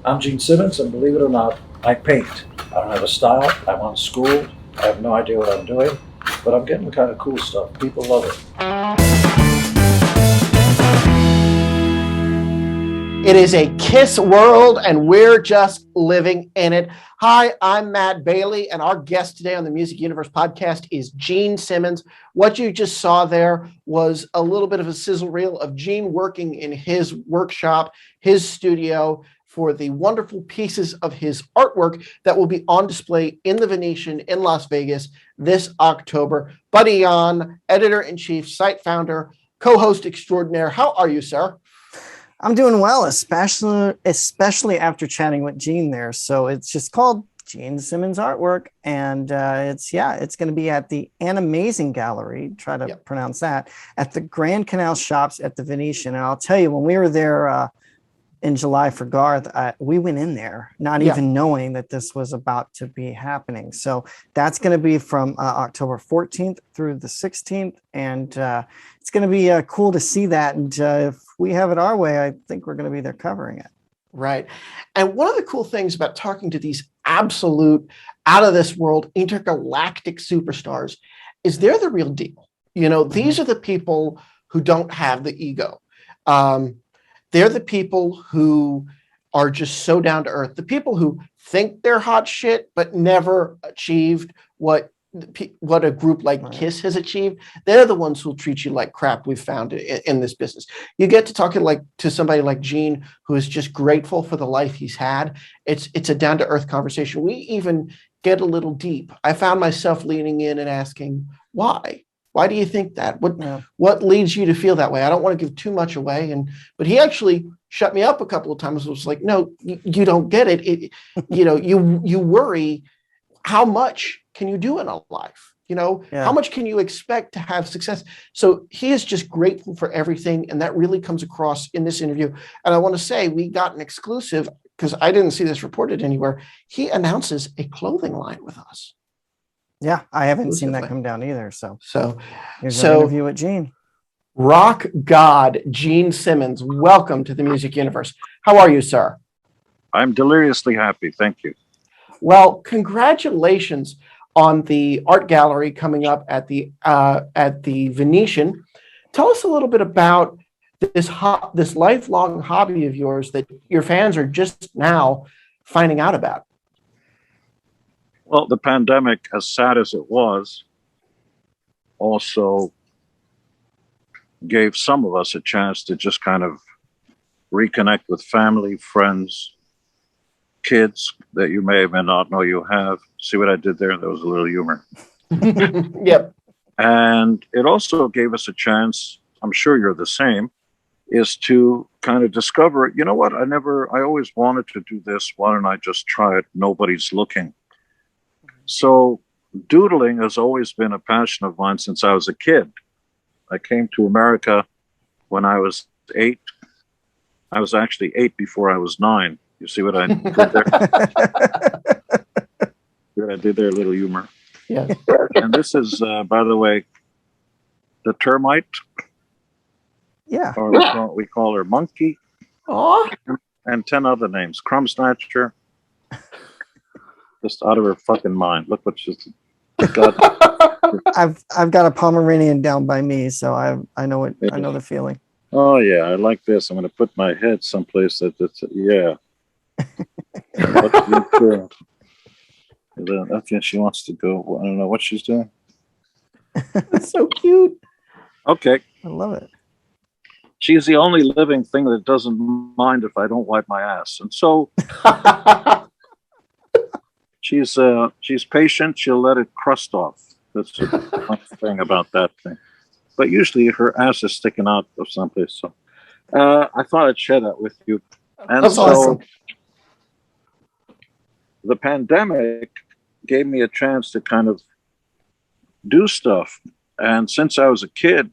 I'm Gene Simmons, and believe it or not, I paint. I don't have a style. I'm unschooled. I have no idea what I'm doing, but I'm getting the kind of cool stuff. People love it. It is a KISS world, and we're just living in it. Hi, I'm Matt Bailey, and our guest today on the Music Universe podcast is Gene Simmons. What you just saw there was a little bit of a sizzle reel of Gene working in his workshop, his studio, for the wonderful pieces of his artwork that will be on display in the Venetian in Las Vegas this October. Buddy Yan, editor-in-chief, site founder, co-host extraordinaire. How are you, sir? I'm doing well, especially after chatting with Gene there. So it's just called Gene Simmons Artwork, and it's going to be at the Animazing Gallery. Try to pronounce that at the Grand Canal Shops at the Venetian. And I'll tell you, when we were there in July for Garth, we went in there not even knowing that this was about to be happening. So that's going to be from October 14th through the 16th, and it's going to be cool to see that. And if we have it our way, I think we're going to be there covering it. Right. And one of the cool things about talking to these absolute out of this world intergalactic superstars is they're the real deal. You know, these are the people who don't have the ego. They're the people who are just so down to earth, the people who think they're hot shit, but never achieved what a group like KISS has achieved. They're the ones who'll treat you like crap. We've found in this business. You get to talking to somebody like Gene, who is just grateful for the life he's had. It's a down to earth conversation. We even get a little deep. I found myself leaning in and asking, why? Why do you think that? What leads you to feel that way? I don't want to give too much away. But he actually shut me up a couple of times. It was like, no, you don't get it. You worry, how much can you do in a life? How much can you expect to have success? So he is just grateful for everything. And that really comes across in this interview. And I want to say we got an exclusive because I didn't see this reported anywhere. He announces a clothing line with us. Yeah, I haven't seen that come down either. So here's an interview with Gene. Rock God Gene Simmons, welcome to the Music Universe. How are you, sir? I'm deliriously happy. Thank you. Well, congratulations on the art gallery coming up at the Venetian. Tell us a little bit about this lifelong hobby of yours that your fans are just now finding out about. Well, the pandemic, as sad as it was, also gave some of us a chance to just kind of reconnect with family, friends, kids that you may or may not know you have. See what I did there? There was a little humor. Yep. And it also gave us a chance, I'm sure you're the same, is to kind of discover, you know what, I always wanted to do this. Why don't I just try it? Nobody's looking. So doodling has always been a passion of mine since I was a kid. I came to America when I was 8. I was actually 8 before I was 9. You see what I did there? What I did there, a little humor. Yeah. And this is, by the way, the termite. Yeah. Or we call her Monkey. Aww. And 10 other names. Crumb Snatcher. Just out of her fucking mind. Look what she's got. I've got a Pomeranian down by me, so I know the feeling. Oh yeah, I like this. I'm gonna put my head someplace that's That's where she wants to go. I don't know what she's doing. That's so cute. Okay. I love it. She's the only living thing that doesn't mind if I don't wipe my ass. And so she's patient. She'll let it crust off. That's the fun thing about that thing. But usually her ass is sticking out of someplace. So I thought I'd share that with you. And that's awesome. The pandemic gave me a chance to kind of do stuff. And since I was a kid,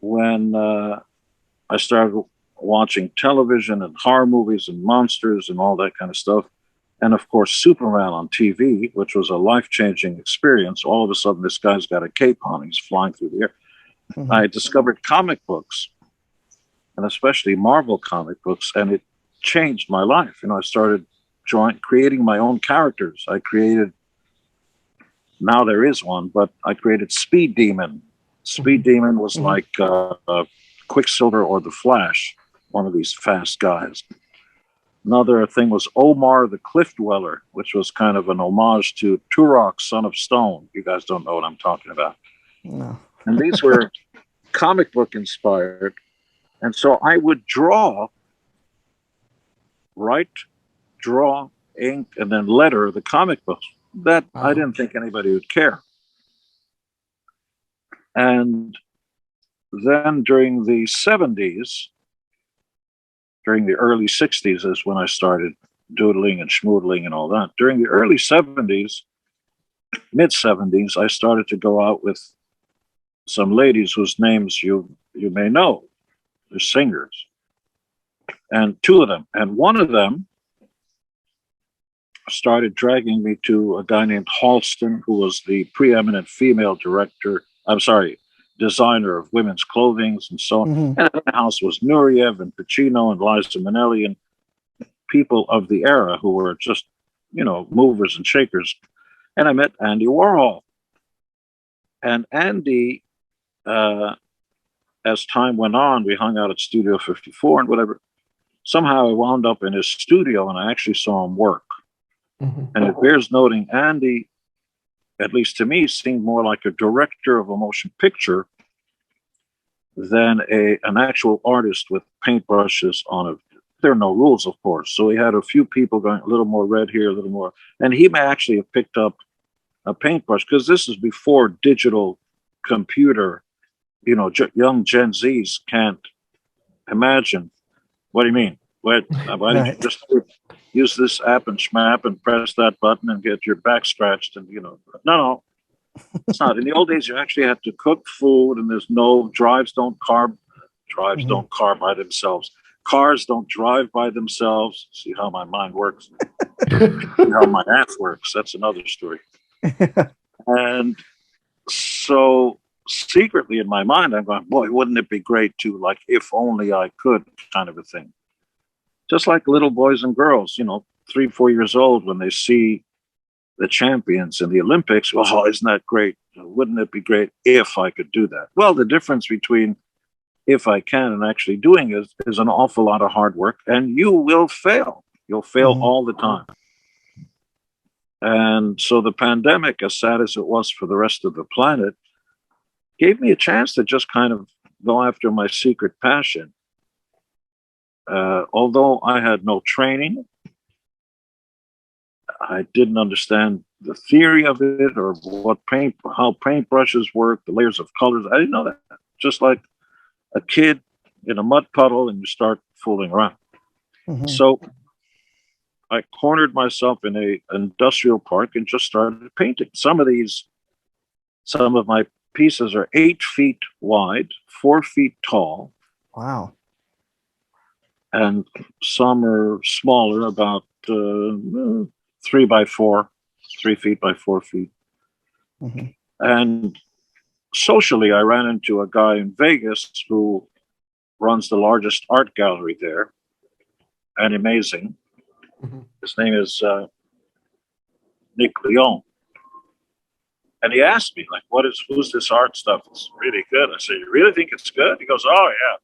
when I started watching television and horror movies and monsters and all that kind of stuff, and of course Superman on TV, which was a life-changing experience. All of a sudden, this guy's got a cape on, he's flying through the air. I discovered comic books, and especially Marvel comic books, and it changed my life. I started creating my own characters. I created, now there is one, but I created Speed Demon. Speed Demon was like Quicksilver or the Flash, one of these fast guys. Another thing was Omar the Cliff Dweller, which was kind of an homage to Turok, Son of Stone. You guys don't know what I'm talking about. No. And these were comic book inspired. And so I would write, draw, ink, and then letter the comic books. That I didn't think anybody would care. And then during the 70s, during the early 60s is when I started doodling and schmoodling and all that. During the early 70s, mid 70s, I started to go out with some ladies whose names you may know. They're singers. And two of them. And one of them started dragging me to a guy named Halston, who was the preeminent female designer of women's clothing and so on. And in the house was Nureyev and Pacino and Liza Minnelli and people of the era who were just, movers and shakers. And I met Andy Warhol. And Andy, as time went on, we hung out at Studio 54 and whatever. Somehow I wound up in his studio and I actually saw him work. And it bears noting, Andy, at least to me, seemed more like a director of a motion picture than an actual artist with paintbrushes on it. There are no rules, of course. So he had a few people going a little more red here, a little more. And he may actually have picked up a paintbrush because this is before digital computer. Young Gen Zs can't imagine. What do you mean? Why don't you just use this app and schmap and press that button and get your back scratched? And, no, it's not. In the old days, you actually had to cook food and there's no drives don't carb by themselves. Cars don't drive by themselves. See how my mind works. See how my ass works. That's another story. And so secretly in my mind, I'm going, boy, wouldn't it be great to, like, if only I could kind of a thing. Just like little boys and girls, 3, 4 years old, when they see the champions in the Olympics, oh, isn't that great? Wouldn't it be great if I could do that? Well, the difference between if I can and actually doing it is an awful lot of hard work, and you will fail. You'll fail all the time. And so the pandemic, as sad as it was for the rest of the planet, gave me a chance to just kind of go after my secret passion. Although I had no training, I didn't understand the theory of it or how paintbrushes work, the layers of colors. I didn't know that. Just like a kid in a mud puddle and you start fooling around. So I cornered myself in an industrial park and just started painting. Some of my pieces are 8 feet wide, 4 feet tall. Wow. And some are smaller, about 3 by 4, 3 feet by 4 feet. And socially, I ran into a guy in Vegas who runs the largest art gallery there, and amazing. His name is Nick Leon. And he asked me, like, who's this art stuff? It's really good. I said, you really think it's good? He goes, oh, yeah.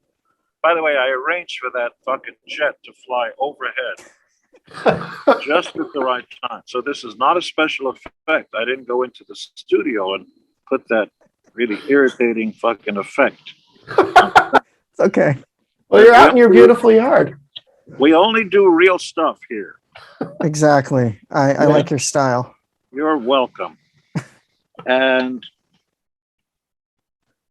By the way, I arranged for that fucking jet to fly overhead just at the right time. So this is not a special effect. I didn't go into the studio and put that really irritating fucking effect. It's okay. Well, you're out in your beautiful yard. We only do real stuff here. Exactly. I like your style. You're welcome. And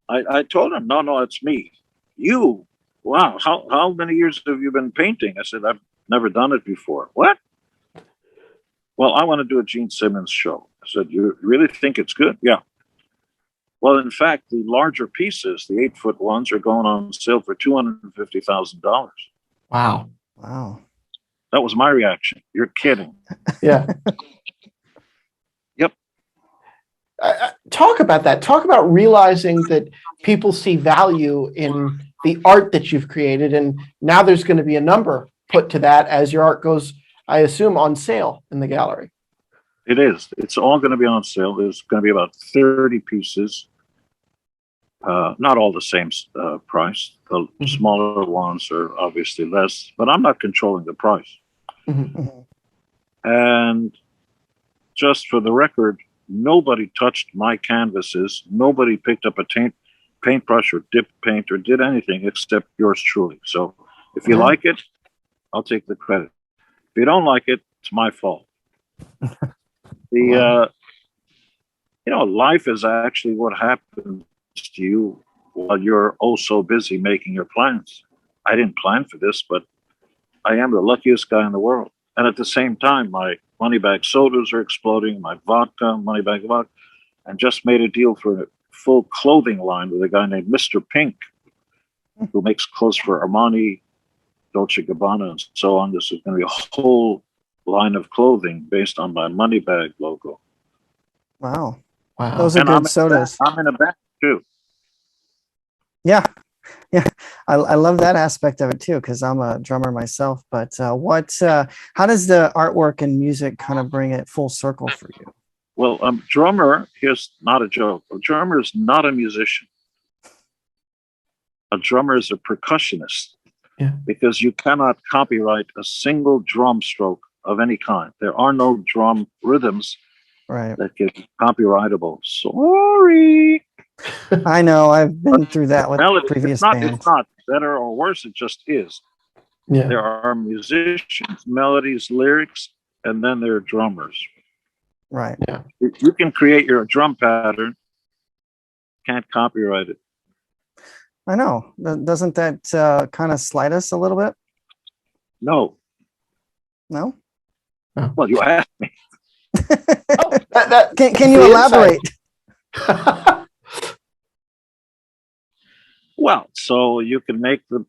I told him, no, it's me. You. Wow. How many years have you been painting? I said, I've never done it before. What? Well, I want to do a Gene Simmons show. I said, you really think it's good? Yeah. Well, in fact, the larger pieces, the 8-foot ones, are going on sale for $250,000. Wow. That was my reaction. You're kidding. Yeah. Yep. Talk about that. Talk about realizing that people see value in the art that you've created, and now there's going to be a number put to that as your art goes, I assume, on sale in the gallery. It is. It's all going to be on sale. There's going to be about 30 pieces. Not all the same price. The smaller ones are obviously less, but I'm not controlling the price. And just for the record, nobody touched my canvases. Nobody picked up a paintbrush or dipped paint or did anything except yours truly. So if you like it, I'll take the credit. If you don't like it, it's my fault. Life is actually what happens to you while you're oh so busy making your plans. I didn't plan for this, but I am the luckiest guy in the world. And at the same time, my money bag sodas are exploding, my vodka, money bag vodka, and just made a deal for a full clothing line with a guy named Mr. Pink, who makes clothes for Armani, Dolce & Gabbana, and so on. This is going to be a whole line of clothing based on my money bag logo. Wow. Wow. Those are good sodas. I'm in a band too. Yeah. I love that aspect of it too, because I'm a drummer myself. But how does the artwork and music kind of bring it full circle for you? Well, a drummer, here's not a joke. A drummer is not a musician. A drummer is a percussionist. Yeah. Because you cannot copyright a single drum stroke of any kind. There are no drum rhythms that get copyrightable. Sorry. I know. I've been through that with previous bands. It's not better or worse. It just is. Yeah. There are musicians, melodies, lyrics, and then there are drummers. Right. Yeah. You can create your drum pattern. Can't copyright it. I know. Doesn't that kind of slight us a little bit? No. No? Well, you asked me. Can you elaborate? Well, so you can make the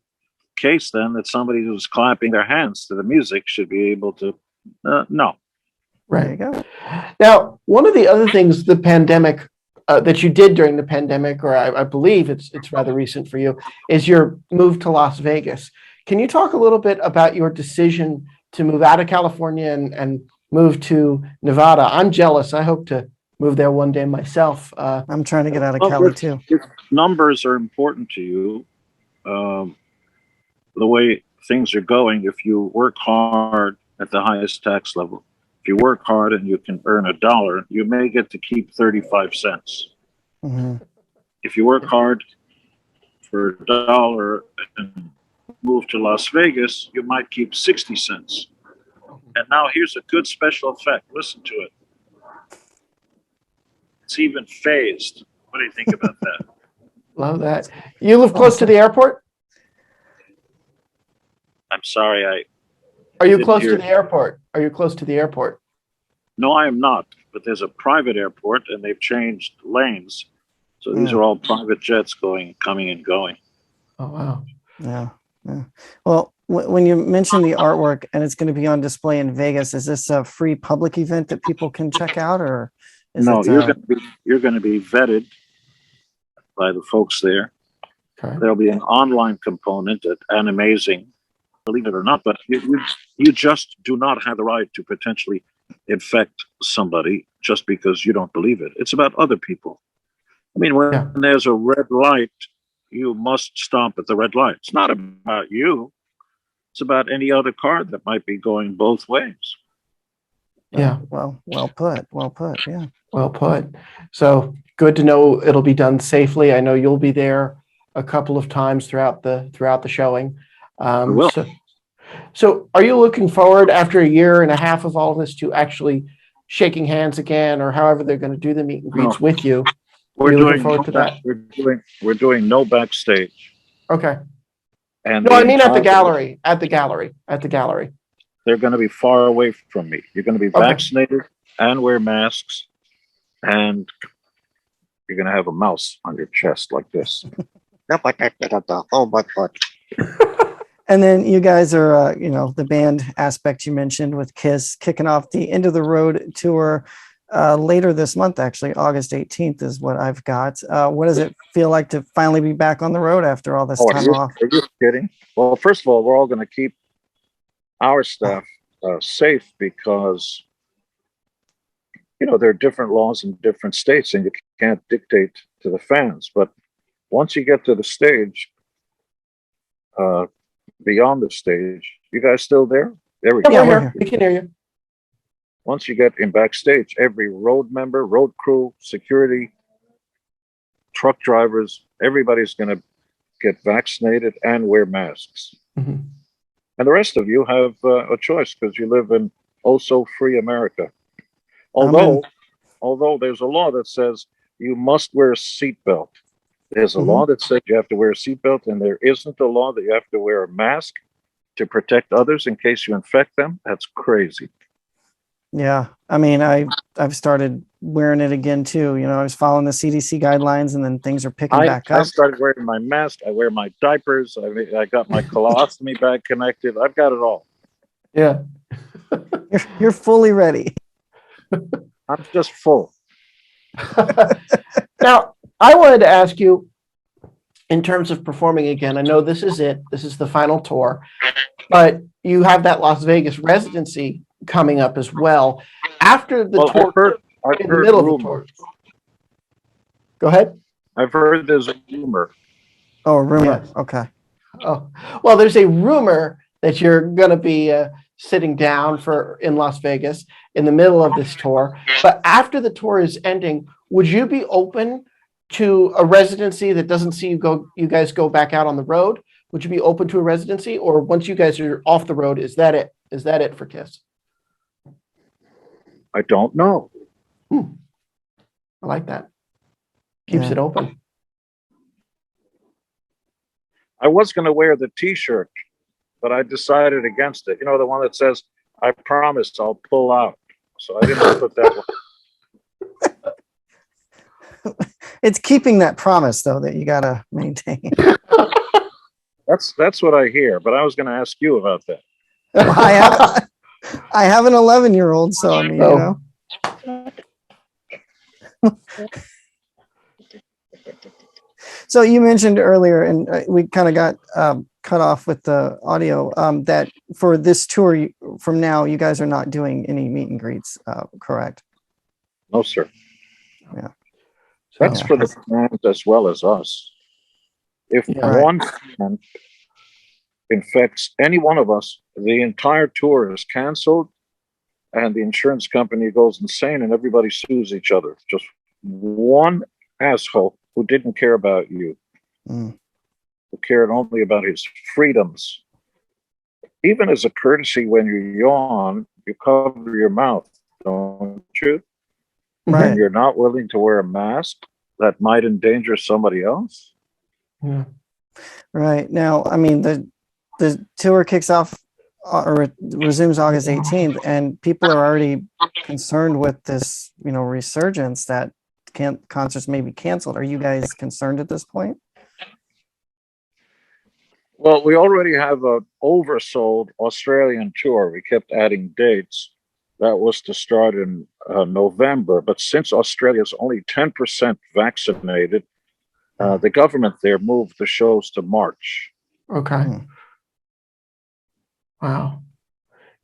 case then that somebody who's clapping their hands to the music should be able to, no. Right. There you go. Now, one of the other things the pandemic that you did during the pandemic, or I believe it's rather recent for you, is your move to Las Vegas. Can you talk a little bit about your decision to move out of California and move to Nevada? I'm jealous. I hope to move there one day myself. I'm trying to get out of Cali too. If numbers are important to you, the way things are going, if you work hard at the highest tax level, if you work hard and you can earn $1, you may get to keep 35 cents. If you work hard for $1 and move to Las Vegas, you might keep 60 cents. And now here's a good special effect. Listen to it. It's even phased. What do you think about that? Love that. You live close to the airport? I'm sorry. Are you close to the airport? Are you close to the airport? No, I am not. But there's a private airport, and they've changed lanes. So these are all private jets coming and going. Oh, wow. Yeah. Well, when you mention the artwork and it's going to be on display in Vegas, is this a free public event that people can check out, or is no? It, you're going to be vetted by the folks there. Okay. There'll be an online component at an amazing, believe it or not, but you just do not have the right to potentially infect somebody just because you don't believe it. It's about other people. I mean, when there's a red light, you must stop at the red light. It's not about you. It's about any other car that might be going both ways. Yeah. Well put. Yeah. Well put. So good to know it'll be done safely. I know you'll be there a couple of times throughout the showing. Will. So are you looking forward after a year and a half of all of this to actually shaking hands again, or however they're going to do the meet and greets with you? We're looking forward to that. We're doing no backstage. Okay. And no, I mean at the gallery. At the gallery. They're going to be far away from me. You're going to be vaccinated and wear masks, and you're going to have a mouse on your chest like this. Oh my God. And then you guys are, the band aspect you mentioned with KISS kicking off the End of the Road tour later this month. Actually, August 18th is what I've got. What does it feel like to finally be back on the road after all this time off? Are you kidding? Well, first of all, we're all going to keep our staff safe because, there are different laws in different states and you can't dictate to the fans. But once you get to the stage, beyond the stage, you guys still there? There we Yeah, go. we're we're here. here. We can hear you. Once you get in backstage, every road member, road crew, security, truck drivers, everybody's going to get vaccinated and wear masks. Mhm. And the rest of you have a choice because you live in oh so free America. Although there's a law that says you must wear a seatbelt. There's a law that says you have to wear a seatbelt, and there isn't a law that you have to wear a mask to protect others in case you infect them. That's crazy. Yeah, I mean, I've started wearing it again too. I was following the CDC guidelines, and then things are picking back I up. started wearing my mask. I wear my diapers. I got my colostomy bag connected. I've got it all. Yeah. You're fully ready. I'm just full. Now, I wanted to ask you, in terms of performing again, I know this is it. This is the final tour, but you have that Las Vegas residency coming up as well. After the tour, I've in the heard middle of the rumor. tour. Go ahead. I've heard there's a rumor. Oh, a rumor. Yes. Okay. Oh, well, there's a rumor that you're going to be sitting down in Las Vegas in the middle of this tour. But after the tour is ending, would you be open to a residency that doesn't see you guys go back out on the road? Would you be open to a residency, or once you guys are off the road, is that it? Is that it for KISS? I don't know. I like that. Keeps it open. I was going to wear the T-shirt, but I decided against it. The one that says, "I promise I'll pull out." So I didn't put that one. It's keeping that promise though that you gotta maintain. That's what I hear. But I was going to ask you about that. I have an 11-year-old, so I mean, So you mentioned earlier, and we kind of got cut off with the audio, that for this tour from now, you guys are not doing any meet and greets, correct? No, sir. Yeah. That's for the fans as well as us. If one fan infects any one of us, the entire tour is canceled and the insurance company goes insane and everybody sues each other. Just one asshole who didn't care about you, who cared only about his freedoms. Even as a courtesy, when you yawn, you cover your mouth, don't you? Right. And you're not willing to wear a mask that might endanger somebody else. Yeah. Right. Now, I mean, the tour kicks off or resumes August 18th, and people are already concerned with this, resurgence that concerts may be canceled. Are you guys concerned at this point? Well, we already have an oversold Australian tour. We kept adding dates. That was to start in November. But since Australia is only 10% vaccinated, the government there moved the shows to March. Okay. Wow.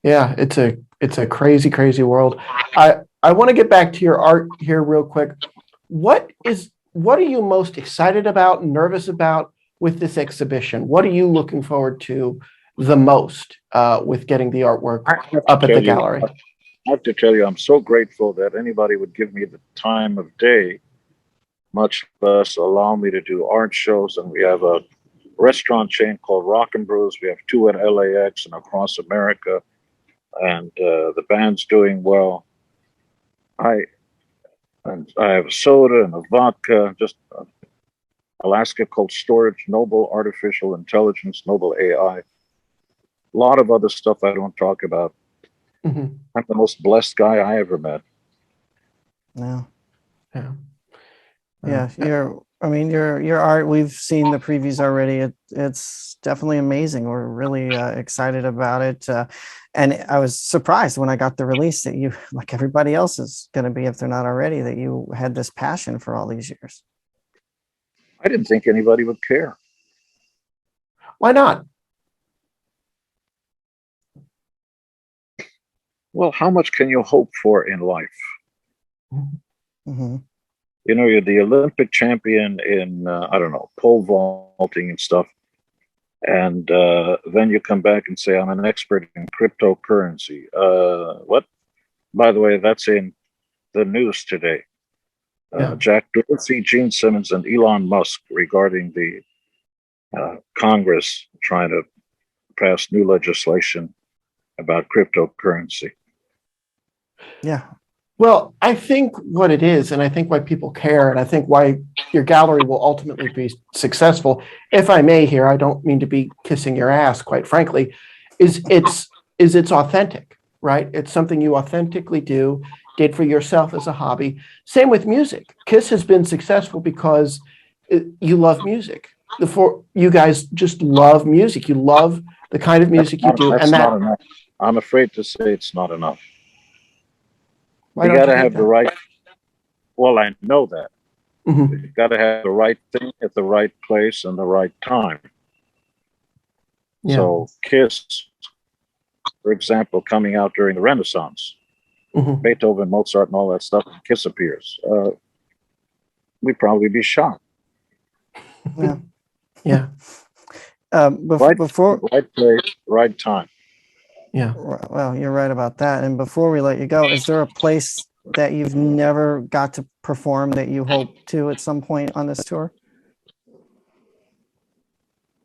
Yeah, it's a crazy, crazy world. I want to get back to your art here real quick. What are you most excited about, nervous about with this exhibition? What are you looking forward to the most with getting the artwork up at the gallery? I have to tell you, I'm so grateful that anybody would give me the time of day, much less allow me to do art shows. And we have a restaurant chain called Rock and Brews. We have 2 at LAX and across America. And the band's doing well. I have a soda and a vodka, just Alaska Cold Storage, Noble Artificial Intelligence, Noble AI. A lot of other stuff I don't talk about. I'm the most blessed guy I ever met. No. Yeah. Your art, we've seen the previews already. It's definitely amazing. We're really excited about it. And I was surprised when I got the release that you, like everybody else is going to be, if they're not already, that you had this passion for all these years. I didn't think anybody would care. Why not? Well, how much can you hope for in life? Hmm. You know, you're the Olympic champion in, I don't know, pole vaulting and stuff. And then you come back and say, I'm an expert in cryptocurrency. What? By the way, that's in the news today. Yeah. Jack Dorsey, Gene Simmons, and Elon Musk regarding the Congress trying to pass new legislation about cryptocurrency. Yeah. Well, I think what it is, and I think why people care, and I think why your gallery will ultimately be successful, if I may here, I don't mean to be kissing your ass, quite frankly, is it's authentic, right? It's something you authentically did for yourself as a hobby. Same with music. Kiss has been successful because you love music. You guys just love music. You love the kind of music you do, and That's that. not enough. I'm afraid to say it's not enough. Why You don't got you to think have the that? right. Well, I know that. Mhm. You got to have the right thing at the right place and the right time. Yeah. So, Kiss, for example, coming out during the Renaissance, Mhm. Beethoven, Mozart, and all that stuff, Kiss appears. We'd probably be shocked. Yeah. Yeah. Right, Before, right place, right time. Yeah. well, you're right about that. And before we let you go, is there a place that you've never got to perform that you hope to at some point on this tour?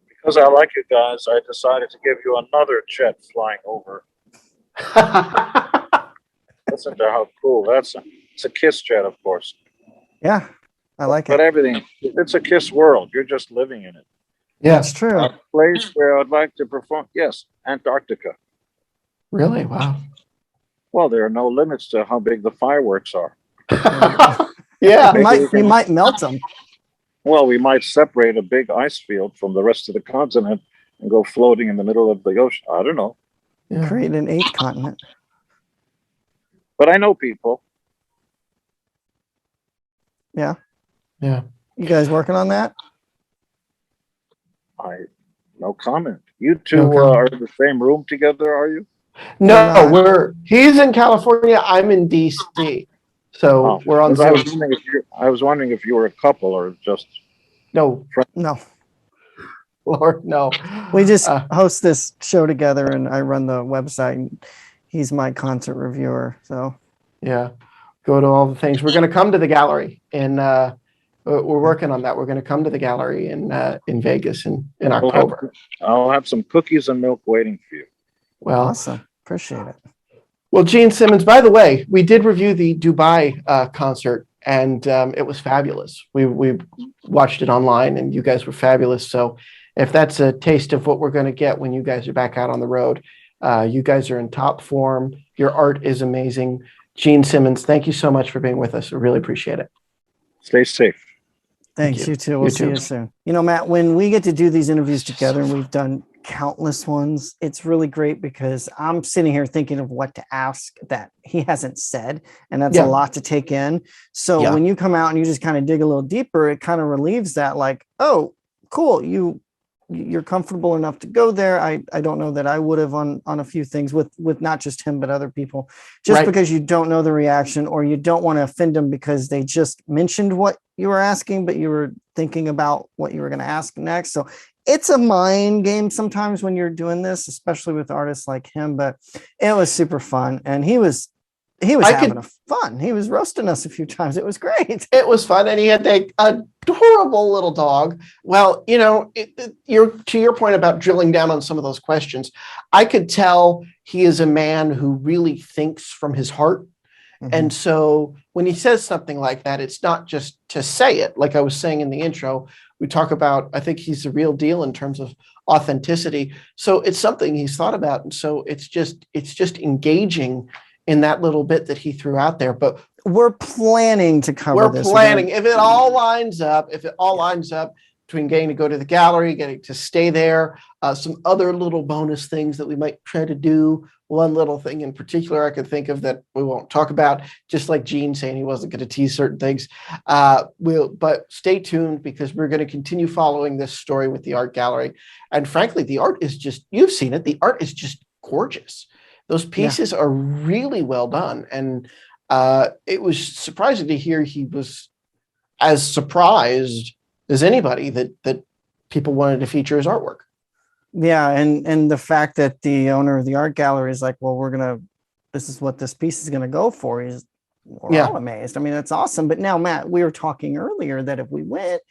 Because I like you guys, I decided to give you another jet flying over. Listen to how cool that's. It's a Kiss jet, of course. Yeah, I like But it. everything, it's a Kiss world. You're just living in it. Yeah. That's true. A place where I'd like to perform, yes, Antarctica. Really? Wow. Well, there are no limits to how big the fireworks are. Yeah. Maybe You might melt them. well, we might separate a big ice field from the rest of the continent and go floating in the middle of the ocean. I don't know. Yeah. Create an eighth continent. But I know people. Yeah. Yeah. You guys working on that? No comment. You two No comment. are in the same room together, are you? No, not. he's in California. I'm in DC. So we're on Because Zoom. I was wondering if you were a couple or just No, friends. No. Lord, no. We just host this show together and I run the website and he's my concert reviewer. So Yeah. Go to all the things. We're going to come to the gallery and we're working on that. We're going to come to the gallery in Vegas in October. I'll have some cookies and milk waiting for you. Well, awesome. Appreciate it. Well, Gene Simmons, by the way, we did review the Dubai concert and it was fabulous. We watched it online and you guys were fabulous. So if that's a taste of what we're going to get when you guys are back out on the road, you guys are in top form. Your art is amazing. Gene Simmons, thank you so much for being with us. I really appreciate it. Stay safe. Thanks. You too. We'll see you soon. You know, Matt, when we get to do these interviews together, and we've done countless ones, it's really great because I'm sitting here thinking of what to ask that he hasn't said, and that's a lot to take in. So when you come out and you just kind of dig a little deeper, it kind of relieves that, like, oh, cool, you're comfortable enough to go there. I don't know that I would have on a few things with not just him, but other people, just because you don't know the reaction or you don't want to offend them because they just mentioned what you were asking, but you were thinking about what you were going to ask next. So it's a mind game sometimes when you're doing this, especially with artists like him, but it was super fun. And he was having fun. He was roasting us a few times. It was great. It was fun. And he had that adorable little dog. Well, you know, to your point about drilling down on some of those questions, I could tell he is a man who really thinks from his heart. And so when he says something like that, it's not just to say it. Like I was saying in the intro, we talk about, I think he's the real deal in terms of authenticity. So it's something he's thought about. And so it's just engaging in that little bit that he threw out there. But we're planning to cover this. We're planning. If it all lines up between getting to go to the gallery, getting to stay there, some other little bonus things that we might try to do. One little thing in particular I could think of that we won't talk about, just like Gene saying he wasn't going to tease certain things. But stay tuned because we're going to continue following this story with the art gallery. And frankly, the art is just, you've seen it. The art is just gorgeous. Those pieces are really well done. And it was surprising to hear he was as surprised as anybody that people wanted to feature his artwork. Yeah, and the fact that the owner of the art gallery is like, well, this is what this piece is gonna go for. We're all amazed. I mean, that's awesome. But now, Matt, we were talking earlier that if we went,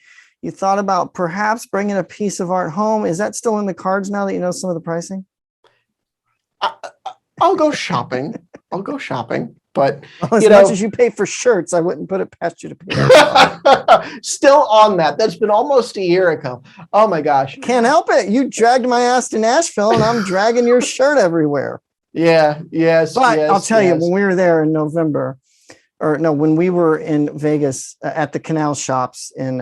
you thought about perhaps bringing a piece of art home. Is that still in the cards now that you know some of the pricing? I'll go shopping. But as much as you pay for shirts, I wouldn't put it past you to pay. Still on that. That's been almost a year ago. Oh my gosh. Can't help it. You dragged my ass to Nashville and I'm dragging your shirt everywhere. Yeah. Yes. But yes, I'll tell you, yes. when we were there in November, when we were in Vegas at the Canal Shops in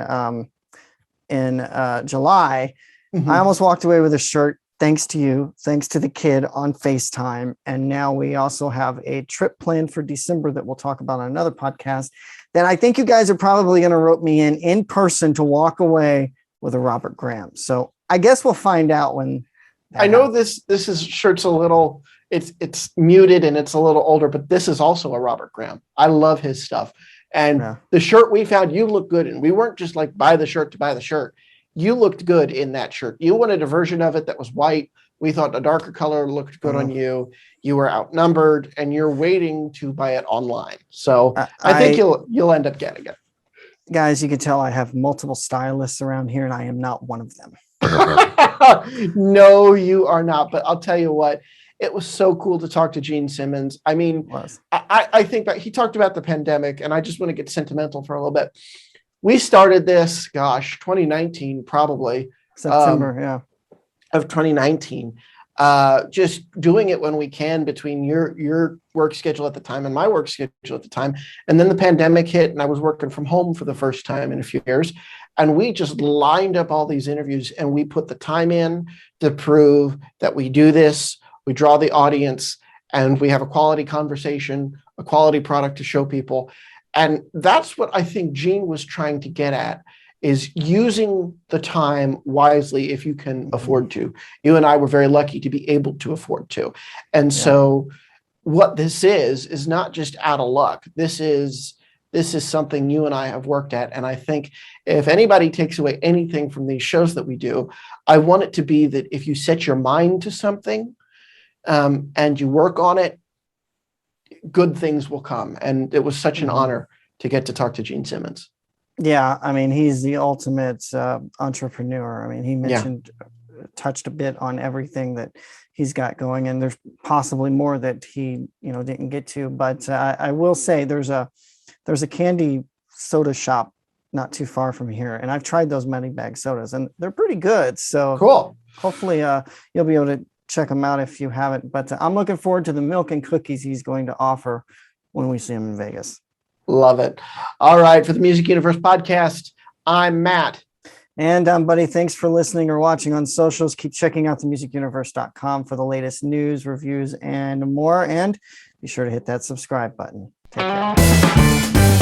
July, I almost walked away with a shirt. Thanks to you, thanks to the kid on FaceTime. And now we also have a trip planned for December that we'll talk about on another podcast that I think you guys are probably going to rope me in person to walk away with a Robert Graham. So I guess we'll find out when. I know this is shirt's a little, it's muted and it's a little older, but this is also a Robert Graham. I love his stuff. And the shirt we found, you look good in. We weren't just like buy the shirt to buy the shirt. You looked good in that shirt. You wanted a version of it that was white. We thought a darker color looked good on you. You were outnumbered and you're waiting to buy it online. So I think you'll end up getting it. Guys, you can tell I have multiple stylists around here and I am not one of them. No, you are not. But I'll tell you what, it was so cool to talk to Gene Simmons. I mean, I think that he talked about the pandemic and I just want to get sentimental for a little bit. We started this, 2019, probably. September, of 2019. Just doing it when we can between your work schedule at the time and my work schedule at the time. And then the pandemic hit and I was working from home for the first time in a few years. And we just lined up all these interviews and we put the time in to prove that we do this. We draw the audience and we have a quality conversation, a quality product to show people. And that's what I think Gene was trying to get at, is using the time wisely if you can afford to. You and I were very lucky to be able to afford to. And so what this is not just out of luck. This is something you and I have worked at. And I think if anybody takes away anything from these shows that we do, I want it to be that if you set your mind to something and you work on it, good things will come. And it was such an honor to get to talk to Gene Simmons. Yeah, I mean, he's the ultimate entrepreneur. I mean, he touched a bit on everything that he's got going, and there's possibly more that he, didn't get to. But I will say there's a candy soda shop not too far from here, and I've tried those money bag sodas, and they're pretty good. So cool. Hopefully, you'll be able to check them out if you haven't. But I'm looking forward to the milk and cookies he's going to offer when we see him in Vegas. Love it. All right. For the Music Universe podcast, I'm Matt. And Buddy, thanks for listening or watching on socials. Keep checking out themusicuniverse.com for the latest news, reviews, and more. And be sure to hit that subscribe button. Take care.